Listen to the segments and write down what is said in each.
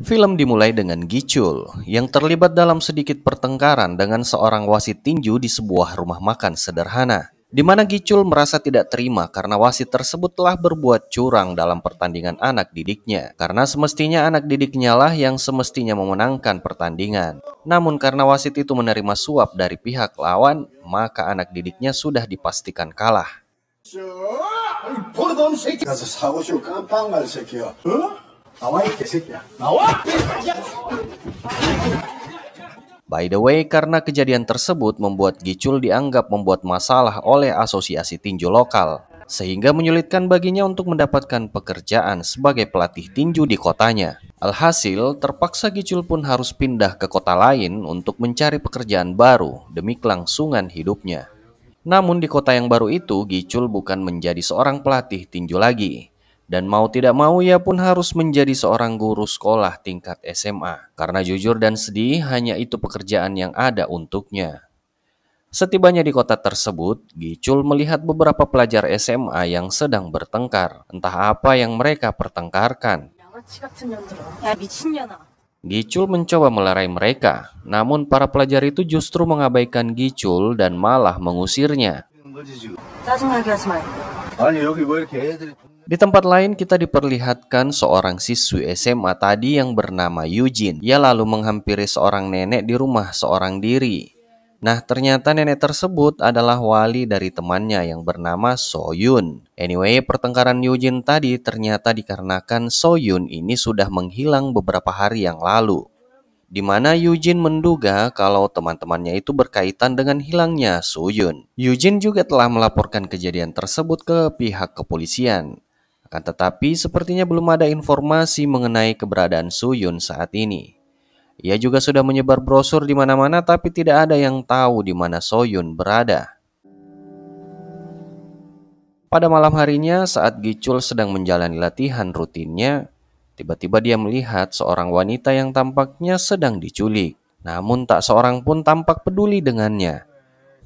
Film dimulai dengan Gicul yang terlibat dalam sedikit pertengkaran dengan seorang wasit tinju di sebuah rumah makan sederhana, di mana Gicul merasa tidak terima karena wasit tersebut telah berbuat curang dalam pertandingan anak didiknya. Karena semestinya anak didiknya lah yang semestinya memenangkan pertandingan. Namun karena wasit itu menerima suap dari pihak lawan, maka anak didiknya sudah dipastikan kalah. 버릇없는 새끼 가서 사고 싶고 깜빵 갈 새끼야. 어? 나와 이 개새끼야. 나와! By the way, karena kejadian tersebut membuat Gicul dianggap membuat masalah oleh asosiasi tinju lokal, sehingga menyulitkan baginya untuk mendapatkan pekerjaan sebagai pelatih tinju di kotanya. Alhasil, terpaksa Gicul pun harus pindah ke kota lain untuk mencari pekerjaan baru demi kelangsungan hidupnya. Namun di kota yang baru itu, Gicul bukan menjadi seorang pelatih tinju lagi. Dan mau tidak mau ia pun harus menjadi seorang guru sekolah tingkat SMA. Karena jujur dan sedih, hanya itu pekerjaan yang ada untuknya. Setibanya di kota tersebut, Gicul melihat beberapa pelajar SMA yang sedang bertengkar. Entah apa yang mereka pertengkarkan. 양아치 같은 년들아. 야 미친년아. Gicul mencoba melerai mereka, namun para pelajar itu justru mengabaikan Gicul dan malah mengusirnya. 뭐지 지금? 짜증나게 하지 말고. 아니 여기 뭐 이렇게 애들이 Di tempat lain kita diperlihatkan seorang siswi SMA tadi yang bernama Eugene. Ia lalu menghampiri seorang nenek di rumah seorang diri. Nah, ternyata nenek tersebut adalah wali dari temannya yang bernama Soyun. Anyway, pertengkaran Eugene tadi ternyata dikarenakan Soyun ini sudah menghilang beberapa hari yang lalu. Di mana Eugene menduga kalau teman-temannya itu berkaitan dengan hilangnya Soyun. Eugene juga telah melaporkan kejadian tersebut ke pihak kepolisian. Akan tetapi sepertinya belum ada informasi mengenai keberadaan Soyun saat ini. Ia juga sudah menyebar brosur di mana-mana tapi tidak ada yang tahu di mana Soyun berada. Pada malam harinya saat Gicul sedang menjalani latihan rutinnya, tiba-tiba dia melihat seorang wanita yang tampaknya sedang diculik. Namun tak seorang pun tampak peduli dengannya.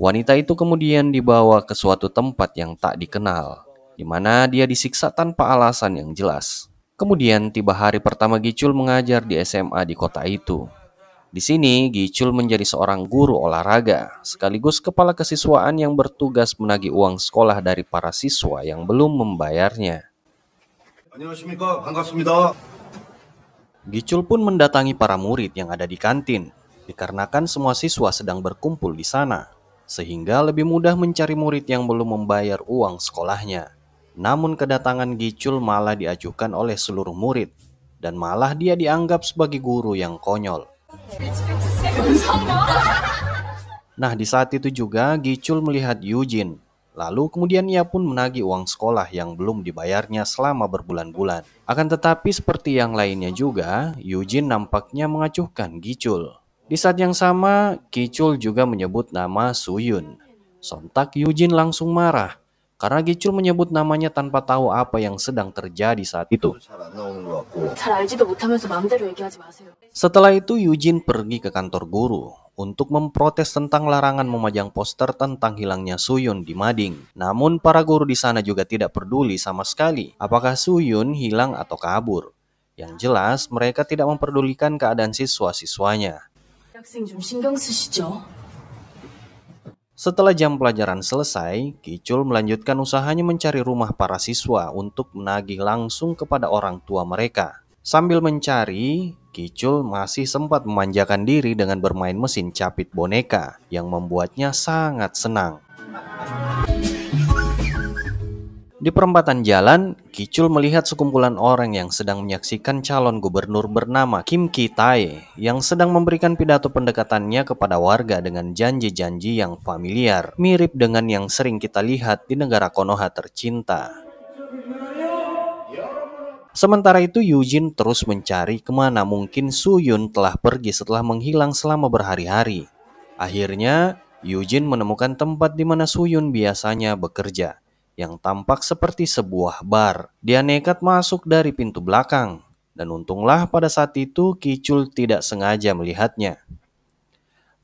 Wanita itu kemudian dibawa ke suatu tempat yang tak dikenal, di mana dia disiksa tanpa alasan yang jelas. Kemudian tiba hari pertama Gicul mengajar di SMA di kota itu. Di sini Gicul menjadi seorang guru olahraga, sekaligus kepala kesiswaan yang bertugas menagih uang sekolah dari para siswa yang belum membayarnya. 안녕하십니까 반갑습니다. Gicul pun mendatangi para murid yang ada di kantin, dikarenakan semua siswa sedang berkumpul di sana, sehingga lebih mudah mencari murid yang belum membayar uang sekolahnya. Namun kedatangan Gicul malah diajukan oleh seluruh murid, dan malah dia dianggap sebagai guru yang konyol. Nah, di saat itu juga Gicul melihat Eugene. Lalu kemudian ia pun menagih uang sekolah yang belum dibayarnya selama berbulan-bulan. Akan tetapi seperti yang lainnya juga, Eugene nampaknya mengacuhkan Gicul. Di saat yang sama, Gicul juga menyebut nama Soyun. Sontak Eugene langsung marah karena Gicul menyebut namanya tanpa tahu apa yang sedang terjadi saat itu. 잘 안 나오는 것 같고. 잘 알지도 못하면서 마음대로 얘기하지 마세요. Setelah itu Eugene pergi ke kantor guru untuk memprotes tentang larangan memajang poster tentang hilangnya Soyun di mading. Namun para guru di sana juga tidak peduli sama sekali apakah Soyun hilang atau kabur. Yang jelas mereka tidak memperdulikan keadaan siswa-siswanya. 학생 좀 신경 쓰시죠. Setelah jam pelajaran selesai, Gicul melanjutkan usahanya mencari rumah para siswa untuk menagih langsung kepada orang tua mereka. Sambil mencari, Gicul masih sempat memanjakan diri dengan bermain mesin capit boneka yang membuatnya sangat senang. Di perempatan jalan, Gicul melihat sekumpulan orang yang sedang menyaksikan calon gubernur bernama Kim Ki-tae yang sedang memberikan pidato pendekatannya kepada warga dengan janji-janji yang familiar, mirip dengan yang sering kita lihat di negara Konoha tercinta. Sementara itu Eugene terus mencari kemana mungkin Soyun telah pergi setelah menghilang selama berhari-hari. Akhirnya, Eugene menemukan tempat di mana Soyun biasanya bekerja, yang tampak seperti sebuah bar. Dia nekat masuk dari pintu belakang, dan untunglah pada saat itu Gicul tidak sengaja melihatnya.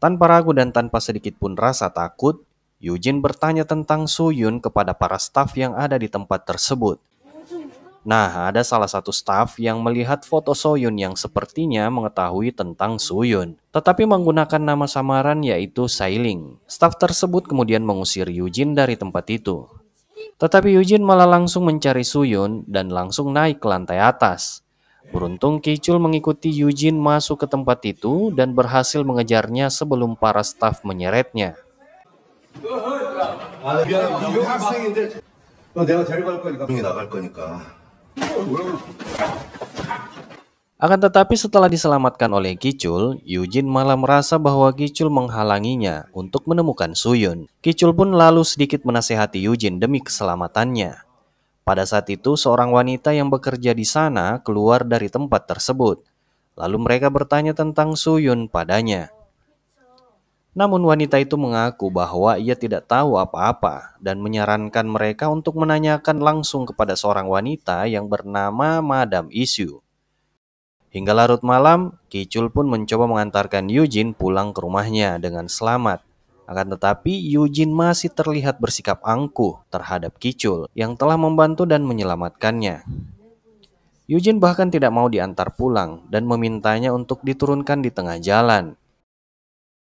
Tanpa ragu dan tanpa sedikit pun rasa takut, Eugene bertanya tentang Soyun kepada para staf yang ada di tempat tersebut. Nah, ada salah satu staf yang melihat foto Soyun yang sepertinya mengetahui tentang Suyun, tetapi menggunakan nama samaran yaitu Sailing. Staf tersebut kemudian mengusir Yujin dari tempat itu. Tetapi Yujin malah langsung mencari Suyun dan langsung naik ke lantai atas. Beruntung Kichul mengikuti Yujin masuk ke tempat itu dan berhasil mengejarnya sebelum para staf menyeretnya. 미안, 학생인데 너 내가 데려갈 거니까 나갈 거니까. Akan tetapi setelah diselamatkan oleh Kichul, Yujin malah merasa bahwa Kichul menghalanginya untuk menemukan Suyun. Kichul pun lalu sedikit menasehati Yujin demi keselamatannya. Pada saat itu, seorang wanita yang bekerja di sana keluar dari tempat tersebut. Lalu mereka bertanya tentang Suyun padanya. Namun wanita itu mengaku bahwa ia tidak tahu apa-apa dan menyarankan mereka untuk menanyakan langsung kepada seorang wanita yang bernama Madam Isyu. Hingga larut malam, Kichul pun mencoba mengantarkan Yujin pulang ke rumahnya dengan selamat. Akan tetapi Yujin masih terlihat bersikap angkuh terhadap Kichul yang telah membantu dan menyelamatkannya. Yujin bahkan tidak mau diantar pulang dan memintanya untuk diturunkan di tengah jalan.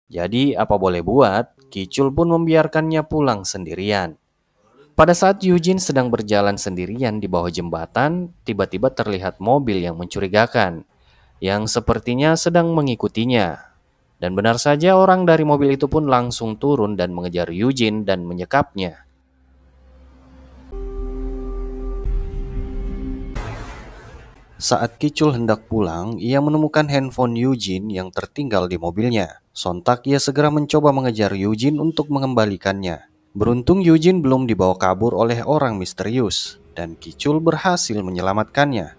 Jadi apa boleh buat, Kichul pun membiarkannya pulang sendirian. Pada saat Yujin sedang berjalan sendirian di bawah jembatan, tiba-tiba terlihat mobil yang mencurigakan, yang sepertinya sedang mengikutinya. Dan benar saja orang dari mobil itu pun langsung turun dan mengejar Yujin dan menyekapnya. Saat Kichul hendak pulang, ia menemukan handphone Yujin yang tertinggal di mobilnya. Sontak ia segera mencoba mengejar Yujin untuk mengembalikannya. Beruntung Yujin belum dibawa kabur oleh orang misterius, dan Kichul berhasil menyelamatkannya.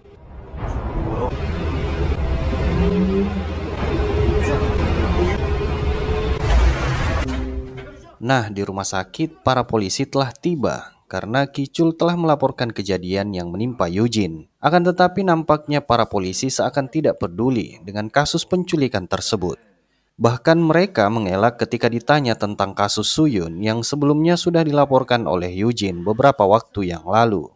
Nah, di rumah sakit, para polisi telah tiba karena Kichul telah melaporkan kejadian yang menimpa Yujin. Akan tetapi nampaknya para polisi seakan tidak peduli dengan kasus penculikan tersebut. Bahkan mereka mengelak ketika ditanya tentang kasus Suyun yang sebelumnya sudah dilaporkan oleh Yujin beberapa waktu yang lalu.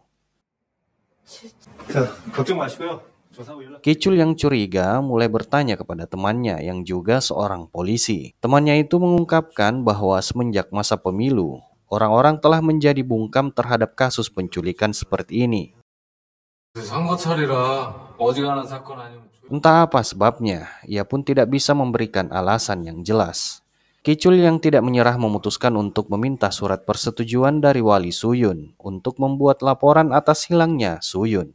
Kichul yang curiga mulai bertanya kepada temannya yang juga seorang polisi. Temannya itu mengungkapkan bahwa semenjak masa pemilu, orang-orang telah menjadi bungkam terhadap kasus penculikan seperti ini. Entah apa sebabnya, ia pun tidak bisa memberikan alasan yang jelas. Kichul yang tidak menyerah memutuskan untuk meminta surat persetujuan dari wali Suyun untuk membuat laporan atas hilangnya Suyun.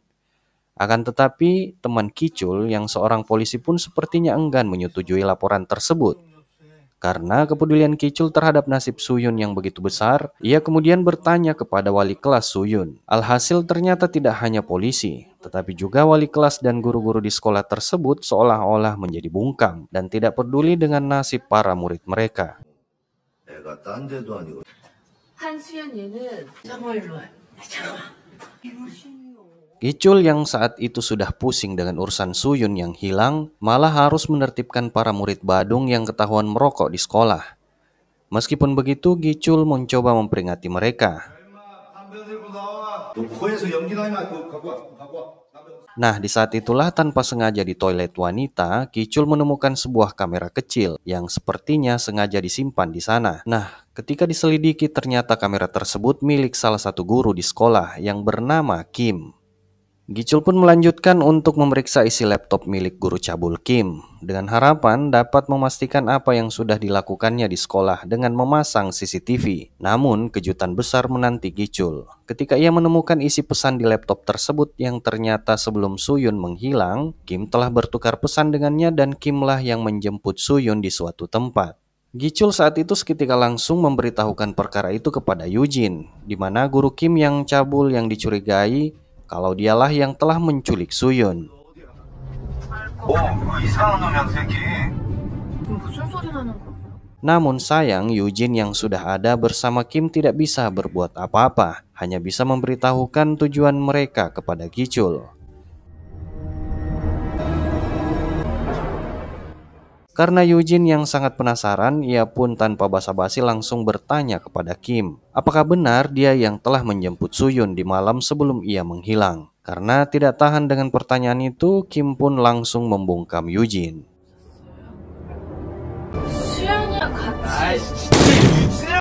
Akan tetapi, teman Kichul yang seorang polisi pun sepertinya enggan menyetujui laporan tersebut. Karena kepedulian Kichul terhadap nasib Suyun yang begitu besar, ia kemudian bertanya kepada wali kelas Suyun. Alhasil ternyata tidak hanya polisi, tetapi juga wali kelas dan guru-guru di sekolah tersebut seolah-olah menjadi bungkam dan tidak peduli dengan nasib para murid mereka. Kichul yang saat itu sudah pusing dengan urusan Suyun yang hilang, malah harus menertibkan para murid Badung yang ketahuan merokok di sekolah. Meskipun begitu, Kichul mencoba memperingati mereka. Nah, di saat itulah tanpa sengaja di toilet wanita, Kichul menemukan sebuah kamera kecil yang sepertinya sengaja disimpan di sana. Nah, ketika diselidiki ternyata kamera tersebut milik salah satu guru di sekolah yang bernama Kim. Kichul pun melanjutkan untuk memeriksa isi laptop milik guru cabul Kim dengan harapan dapat memastikan apa yang sudah dilakukannya di sekolah dengan memasang CCTV. Namun kejutan besar menanti Kichul ketika ia menemukan isi pesan di laptop tersebut yang ternyata sebelum Suyun menghilang, Kim telah bertukar pesan dengannya dan Kimlah yang menjemput Suyun di suatu tempat. Kichul saat itu seketika langsung memberitahukan perkara itu kepada Yujin, di mana guru Kim yang cabul yang dicurigai kalau dialah yang telah menculik Suyun. Namun sayang, Yujin yang sudah ada bersama Kim tidak bisa berbuat apa-apa, hanya bisa memberitahukan tujuan mereka kepada Kichul. Karena Yujin yang sangat penasaran, ia pun tanpa basa-basi langsung bertanya kepada Kim, apakah benar dia yang telah menjemput Suyun di malam sebelum ia menghilang. Karena tidak tahan dengan pertanyaan itu, Kim pun langsung membungkam Eugene. 수연이랑 같이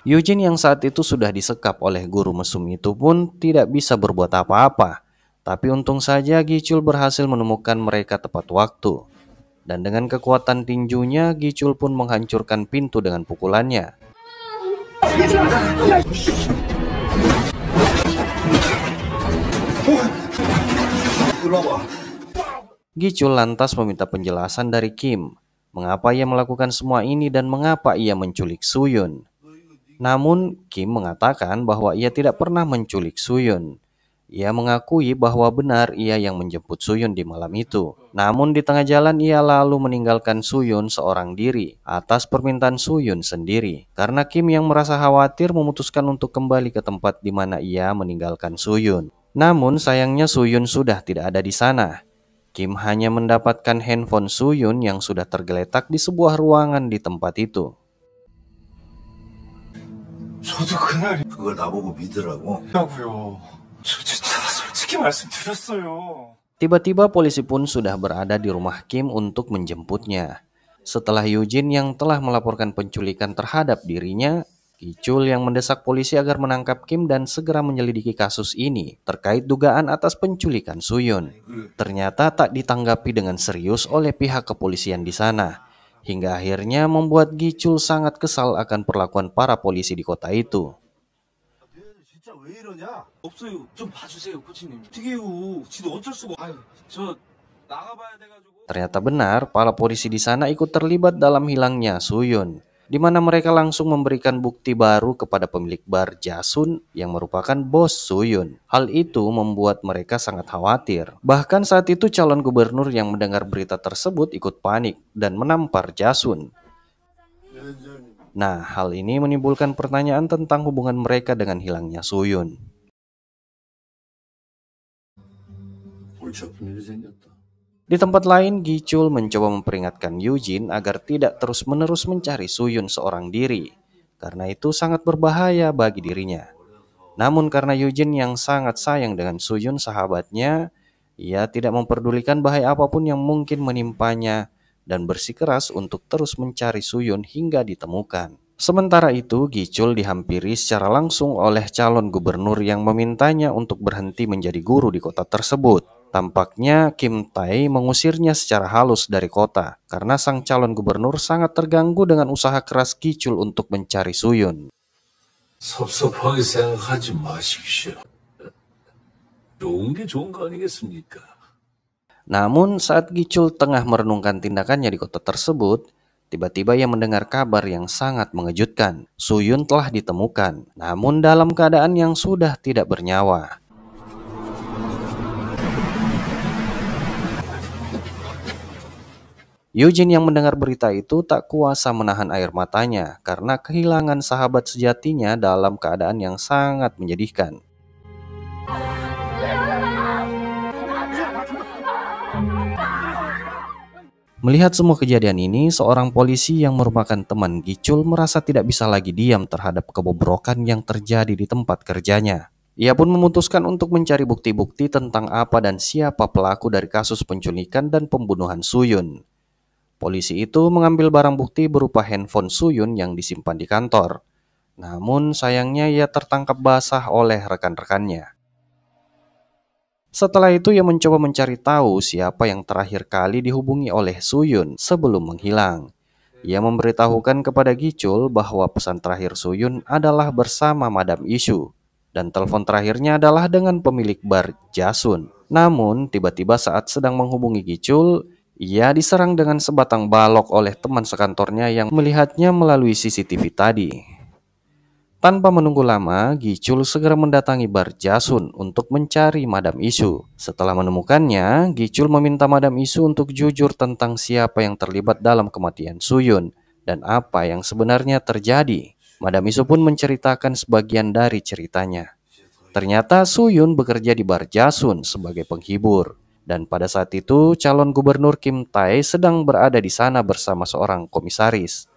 Eugene yang saat itu sudah disekap oleh guru mesum itu pun tidak bisa berbuat apa-apa. Tapi untung saja Gichul berhasil menemukan mereka tepat waktu. Dan dengan kekuatan tinjunya, Gichul pun menghancurkan pintu dengan pukulannya. Gichul lantas meminta penjelasan dari Kim, mengapa ia melakukan semua ini dan mengapa ia menculik Suyun. Namun, Kim mengatakan bahwa ia tidak pernah menculik Suyun. Ia mengakui bahwa benar ia yang menjemput Suyun di malam itu. Namun di tengah jalan ia lalu meninggalkan Suyun seorang diri atas permintaan Suyun sendiri. Karena Kim yang merasa khawatir memutuskan untuk kembali ke tempat di mana ia meninggalkan Suyun. Namun sayangnya Suyun sudah tidak ada di sana. Kim hanya mendapatkan handphone Suyun yang sudah tergeletak di sebuah ruangan di tempat itu. 저도 그날 그걸 나보고 믿으라고? 라고요. 저 진짜 솔직히 말씀드렸어요. Tiba-tiba polisi pun sudah berada di rumah Kim untuk menjemputnya. Setelah Eugene yang telah melaporkan penculikan terhadap dirinya, Gichul yang mendesak polisi agar menangkap Kim dan segera menyelidiki kasus ini terkait dugaan atas penculikan Suyun. Ternyata tak ditanggapi dengan serius oleh pihak kepolisian di sana, hingga akhirnya membuat Gichul sangat kesal akan perlakuan para polisi di kota itu. 진짜 왜 이러냐? 없어요. 좀 봐주세요, 코치님. 어떻게요? 지도 어쩔 수가. 아유, 저 나가봐야 돼가지고. Ternyata benar, para polisi di sana ikut terlibat dalam hilangnya Suyun, di mana mereka langsung memberikan bukti baru kepada pemilik bar Jasun yang merupakan bos Suyun. Hal itu membuat mereka sangat khawatir. Bahkan saat itu calon gubernur yang mendengar berita tersebut ikut panik dan menampar Jasun. Nah, hal ini menimbulkan pertanyaan tentang hubungan mereka dengan hilangnya Suyun. 골치 아픈 일이 생겼다. Di tempat lain, Gichul mencoba memperingatkan Eugene agar tidak terus-menerus mencari Suyun seorang diri, karena itu sangat berbahaya bagi dirinya. Namun karena Eugene yang sangat sayang dengan Suyun sahabatnya, ia tidak memperdulikan bahaya apapun yang mungkin menimpanya dan bersikeras untuk terus mencari Suyun hingga ditemukan. Sementara itu, Gichul dihampiri secara langsung oleh calon gubernur yang memintanya untuk berhenti menjadi guru di kota tersebut. Tampaknya Kim Tae mengusirnya secara halus dari kota karena sang calon gubernur sangat terganggu dengan usaha keras Gichul untuk mencari Suyun. 섭섭하게 생각하지 마십시오. 좋은 게 좋은 거 아니겠습니까? Namun saat Gichul tengah merenungkan tindakannya di kota tersebut, tiba-tiba ia mendengar kabar yang sangat mengejutkan. Suyun telah ditemukan, namun dalam keadaan yang sudah tidak bernyawa. Eugene yang mendengar berita itu tak kuasa menahan air matanya karena kehilangan sahabat sejatinya dalam keadaan yang sangat menyedihkan. Melihat semua kejadian ini, seorang polisi yang merupakan teman Gichul merasa tidak bisa lagi diam terhadap kebobrokan yang terjadi di tempat kerjanya. Ia pun memutuskan untuk mencari bukti-bukti tentang apa dan siapa pelaku dari kasus penculikan dan pembunuhan Suyun. Polisi itu mengambil barang bukti berupa handphone Suyun yang disimpan di kantor. Namun sayangnya ia tertangkap basah oleh rekan-rekannya. Setelah itu ia mencoba mencari tahu siapa yang terakhir kali dihubungi oleh Suyun sebelum menghilang. Ia memberitahukan kepada Gichul bahwa pesan terakhir Suyun adalah bersama Madam Isu dan telepon terakhirnya adalah dengan pemilik bar Jasun. Namun tiba-tiba saat sedang menghubungi Gichul, ia diserang dengan sebatang balok oleh teman sekantornya yang melihatnya melalui CCTV tadi. Tanpa menunggu lama, Gichul segera mendatangi bar Jasun untuk mencari Madam Isu. Setelah menemukannya, Gichul meminta Madam Isu untuk jujur tentang siapa yang terlibat dalam kematian Suyun dan apa yang sebenarnya terjadi. Madam Isu pun menceritakan sebagian dari ceritanya. Ternyata Suyun bekerja di bar Jasun sebagai penghibur. Dan pada saat itu, calon gubernur Kim Tae sedang berada di sana bersama seorang komisaris.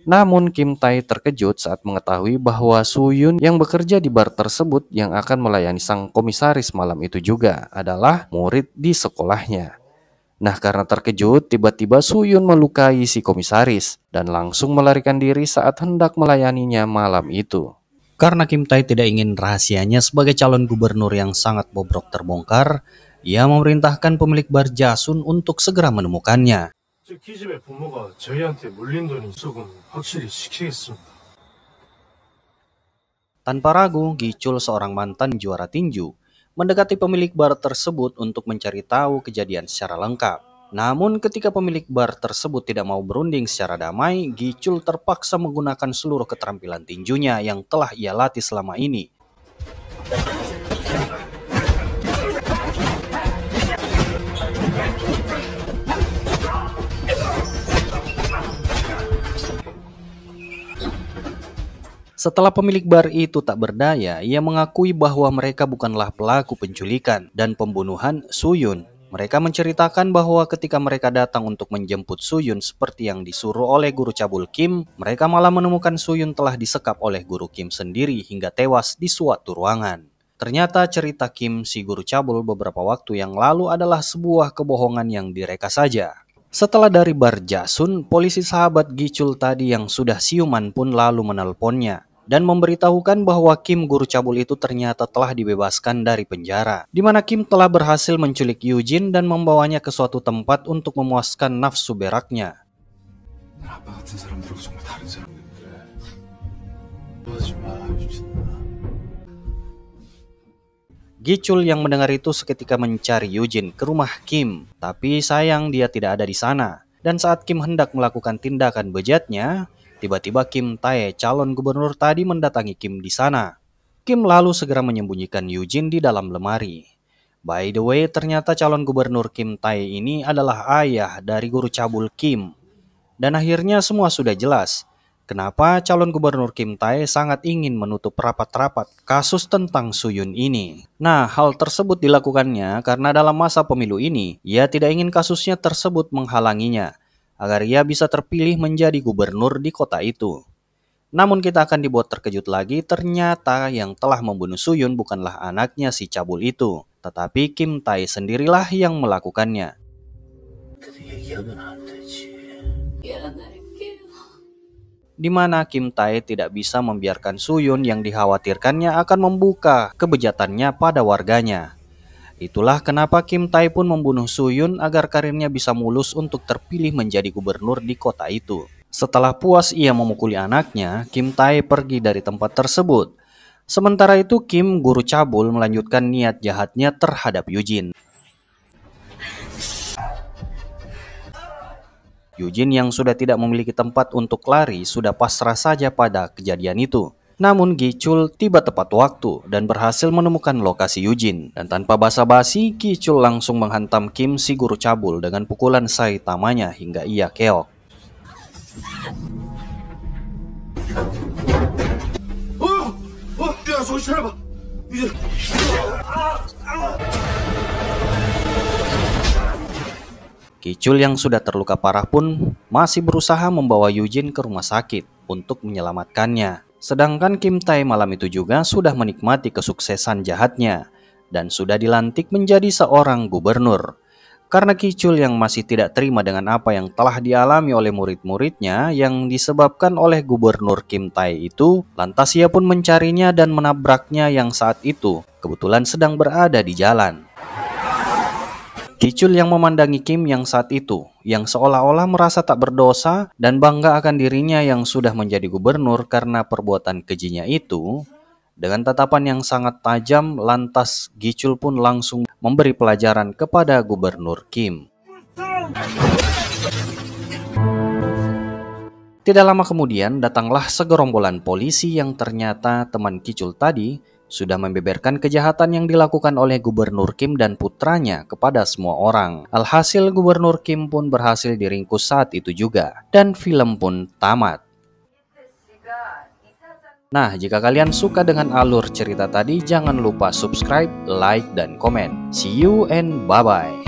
Namun Kim Tae terkejut saat mengetahui bahwa Suyun yang bekerja di bar tersebut yang akan melayani sang komisaris malam itu juga adalah murid di sekolahnya. Nah, karena terkejut, tiba-tiba Suyun melukai si komisaris dan langsung melarikan diri saat hendak melayaninya malam itu. Karena Kim Tae tidak ingin rahasianya sebagai calon gubernur yang sangat bobrok terbongkar, ia memerintahkan pemilik bar Jasun untuk segera menemukannya. 즉 기집애 부모가 저희한테 물린 돈이 조금 확실히 시키겠습니다. Tanpa ragu, Gichul, seorang mantan juara tinju, mendekati pemilik bar tersebut untuk mencari tahu kejadian secara lengkap. Namun ketika pemilik bar tersebut tidak mau berunding secara damai, Gichul terpaksa menggunakan seluruh keterampilan tinjunya yang telah ia latih selama ini. Setelah pemilik bar itu tak berdaya, ia mengakui bahwa mereka bukanlah pelaku penculikan dan pembunuhan Suyun. Mereka menceritakan bahwa ketika mereka datang untuk menjemput Suyun seperti yang disuruh oleh guru cabul Kim, mereka malah menemukan Suyun telah disekap oleh guru Kim sendiri hingga tewas di suatu ruangan. Ternyata cerita Kim si guru cabul beberapa waktu yang lalu adalah sebuah kebohongan yang direka saja. Setelah dari bar Jasun, polisi sahabat Gichul tadi yang sudah siuman pun lalu menelponnya dan memberitahukan bahwa Kim guru cabul itu ternyata telah dibebaskan dari penjara, di mana Kim telah berhasil menculik Yujin dan membawanya ke suatu tempat untuk memuaskan nafsu beraknya. 아빠 같은 사람들하고 정말 다른 사람들 그래. 하지 마, 미친놈아. Gichul yang mendengar itu seketika mencari Yujin ke rumah Kim, tapi sayang dia tidak ada di sana. Dan saat Kim hendak melakukan tindakan bejatnya, tiba-tiba Kim Tae, calon gubernur tadi, mendatangi Kim di sana. Kim lalu segera menyembunyikan Yujin di dalam lemari. By the way, ternyata calon gubernur Kim Tae ini adalah ayah dari guru cabul Kim. Dan akhirnya semua sudah jelas. Kenapa calon gubernur Kim Tae sangat ingin menutup rapat-rapat kasus tentang Suyun ini. Nah, hal tersebut dilakukannya karena dalam masa pemilu ini, ia tidak ingin kasusnya tersebut menghalanginya, agar ia bisa terpilih menjadi gubernur di kota itu. Namun kita akan dibuat terkejut lagi, ternyata yang telah membunuh Suyun bukanlah anaknya si cabul itu, tetapi Kim Tae sendirilah yang melakukannya. Di mana Kim Tae tidak bisa membiarkan Suyun yang dikhawatirkannya akan membuka kebejatannya pada warganya. Itulah kenapa Kim Tae pun membunuh Suyun agar karirnya bisa mulus untuk terpilih menjadi gubernur di kota itu. Setelah puas ia memukuli anaknya, Kim Tae pergi dari tempat tersebut. Sementara itu Kim, guru cabul, melanjutkan niat jahatnya terhadap Yujin. Yujin yang sudah tidak memiliki tempat untuk lari sudah pasrah saja pada kejadian itu. Namun Gichul tiba tepat waktu dan berhasil menemukan lokasi Yujin. Dan tanpa basa-basi, Gichul langsung menghantam Kim si guru cabul dengan pukulan Saitamanya hingga ia keok. Gichul yang sudah terluka parah pun masih berusaha membawa Yujin ke rumah sakit untuk menyelamatkannya. Sedangkan Kim Tae malam itu juga sudah menikmati kesuksesan jahatnya dan sudah dilantik menjadi seorang gubernur. Karena Gichul yang masih tidak terima dengan apa yang telah dialami oleh murid-muridnya yang disebabkan oleh gubernur Kim Tae itu, lantas ia pun mencarinya dan menabraknya yang saat itu kebetulan sedang berada di jalan. Gichul yang memandangi Kim yang saat itu, yang seolah-olah merasa tak berdosa dan bangga akan dirinya yang sudah menjadi gubernur karena perbuatan kejinya itu, dengan tatapan yang sangat tajam, lantas Gichul pun langsung memberi pelajaran kepada gubernur Kim. Tidak lama kemudian datanglah segerombolan polisi yang ternyata teman Gichul tadi sudah membeberkan kejahatan yang dilakukan oleh gubernur Kim dan putranya kepada semua orang. Alhasil gubernur Kim pun berhasil diringkus saat itu juga. Dan film pun tamat. Nah, jika kalian suka dengan alur cerita tadi, jangan lupa subscribe, like, dan komen. See you and bye-bye.